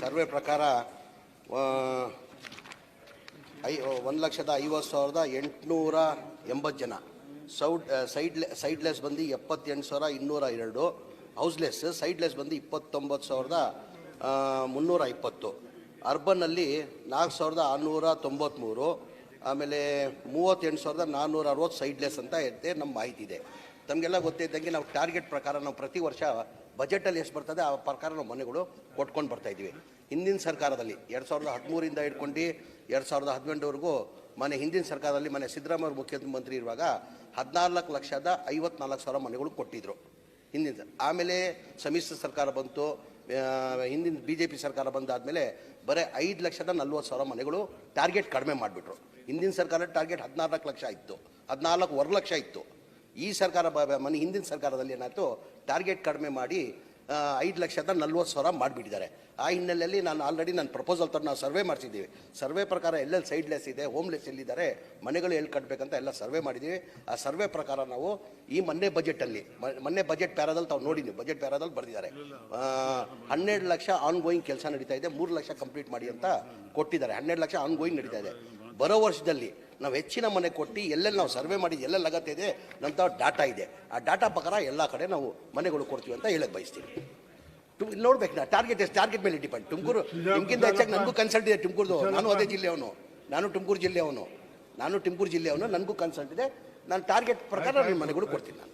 Survey ಪ್ರಕಾರ 1,50,880 ಜನ, ಸೈಡ್ಲೆಸ್ ಬಂದು 78,202, ಹೌಸ್ಲೆಸ್ ಸೈಡ್ಲೆಸ್ ಬಂದು 29,320, ಅರ್ಬನ್ನಲ್ಲಿ 4,693, ಆಮೇಲೆ 38,460 ಸೈಡ್ಲೆಸ್ ಅಂತ ಇರುತ್ತೆ. ನಮ್ಮ ಮಾಹಿತಿ ಇದೆ. ತಮಗೆಲ್ಲ ಗೊತ್ತಿದ್ದಂಗೆ ನಾವು ಟಾರ್ಗೆಟ್ ಪ್ರಕಾರ ನಾವು ಪ್ರತಿ ವರ್ಷ ಬಜೆಟಲ್ಲಿ ಎಷ್ಟು ಬರ್ತದೆ ಆ ಪ್ರಕಾರ ನಾವು ಮನೆಗಳು ಕೊಟ್ಕೊಂಡು ಬರ್ತಾಯಿದ್ವಿ. ಹಿಂದಿನ ಸರ್ಕಾರದಲ್ಲಿ 2013 ಹಿಡ್ಕೊಂಡು 2018ವರೆಗೂ ಹಿಂದಿನ ಸರ್ಕಾರದಲ್ಲಿ ಸಿದ್ದರಾಮಯ್ಯ ಮುಖ್ಯಮಂತ್ರಿ ಇರುವಾಗ 14,54,000 ಮನೆಗಳು ಕೊಟ್ಟಿದ್ದರು ಹಿಂದಿನ. ಆಮೇಲೆ ಸಮ್ಮಿಶ್ರ ಸರ್ಕಾರ ಬಂತು, ಹಿಂದಿನ BJP ಸರ್ಕಾರ ಬಂದಾದಮೇಲೆ ಬರೀ 5,40,000 ಮನೆಗಳು ಟಾರ್ಗೆಟ್ ಕಡಿಮೆ ಮಾಡಿಬಿಟ್ರು. ಹಿಂದಿನ ಸರ್ಕಾರ ಟಾರ್ಗೆಟ್ 14 ಲಕ್ಷ ಇತ್ತು, 14.25 ಲಕ್ಷ ಇತ್ತು. ಈ ಸರ್ಕಾರ ಹಿಂದಿನ ಸರ್ಕಾರದಲ್ಲಿ ಏನಾಯಿತು, ಟಾರ್ಗೆಟ್ ಕಡಿಮೆ ಮಾಡಿ 5,40,000 ಮಾಡಿಬಿಟ್ಟಿದ್ದಾರೆ. ಆ ಹಿನ್ನೆಲೆಯಲ್ಲಿ ನಾನು ಆಲ್ರೆಡಿ ಪ್ರಪೋಸಲ್ ತಂದು ನಾವು ಸರ್ವೆ ಮಾಡಿಸಿದ್ದೀವಿ. ಸರ್ವೆ ಪ್ರಕಾರ ಎಲ್ಲೆಲ್ಲಿ ಸೈಡ್ಲೆಸ್ ಇದೆ, ಹೋಮ್ಲೆಸ್ ಎಲ್ಲಿದ್ದಾರೆ, ಮನೆಗಳು ಎಲ್ಲಿ ಕಟ್ಟಬೇಕಂತ ಎಲ್ಲ ಸರ್ವೆ ಮಾಡಿದ್ದೀವಿ. ಆ ಸರ್ವೆ ಪ್ರಕಾರ ನಾವು ಈ ಮೊನ್ನೆ ಬಜೆಟ್ ಪ್ಯಾರಾದಲ್ಲಿ ತಾವು ನೋಡಿ, ಬಜೆಟ್ ಪ್ಯಾರಾದಲ್ಲಿ ಬರೆದಿದ್ದಾರೆ 12 ಲಕ್ಷ ಆನ್ ಗೋಯಿಂಗ್ ಕೆಲಸ ನಡೀತಾ ಇದೆ, 3 ಲಕ್ಷ ಕಂಪ್ಲೀಟ್ ಮಾಡಿ ಅಂತ ಕೊಟ್ಟಿದ್ದಾರೆ. 12 ಲಕ್ಷ ಆನ್ ಗೋಯಿಂಗ್ ನಡೀತಾ ಇದೆ. ಬರೋ ವರ್ಷದಲ್ಲಿ ನಾವು ಹೆಚ್ಚಿನ ಮನೆ ಕೊಟ್ಟು ಎಲ್ಲೆಲ್ಲಿ ನಾವು ಸರ್ವೆ ಮಾಡಿದ್ದು ಎಲ್ಲೆಲ್ಲಿ ಅಗತ್ಯ ಇದೆ ನಮ್ಮದು ಡಾಟಾ ಇದೆ. ಆ ಡಾಟಾ ಪ್ರಕಾರ ಎಲ್ಲ ಕಡೆ ನಾವು ಮನೆಗಳು ಕೊಡ್ತೀವಿ ಅಂತ ಹೇಳಕ್ಕೆ ಬಯಸ್ತೀವಿ. ನೋಡ್ಬೇಕು, ನಾ ಟಾರ್ಗೆಟ್ ಮೇಲೆ ಡಿಪೆಂಡ್. ತುಮಕೂರು ನಿಮ್ಗಿಂತ ಹೆಚ್ಚಾಗಿ ನನಗೂ ಕನ್ಸಲ್ಟ್ ಇದೆ. ತುಮಕೂರ್ದು ನಾನು ಅದೇ ಜಿಲ್ಲೆಯವನು, ನಾನು ತುಮಕೂರು ಜಿಲ್ಲೆಯವನು, ನನಗೂ ಕನ್ಸಲ್ಟ್ ಇದೆ. ನಾನು ಟಾರ್ಗೆಟ್ ಪ್ರಕಾರ ನಿಮ್ಮ ಮನೆಗಳು ಕೊಡ್ತೀನಿ ನಾನು.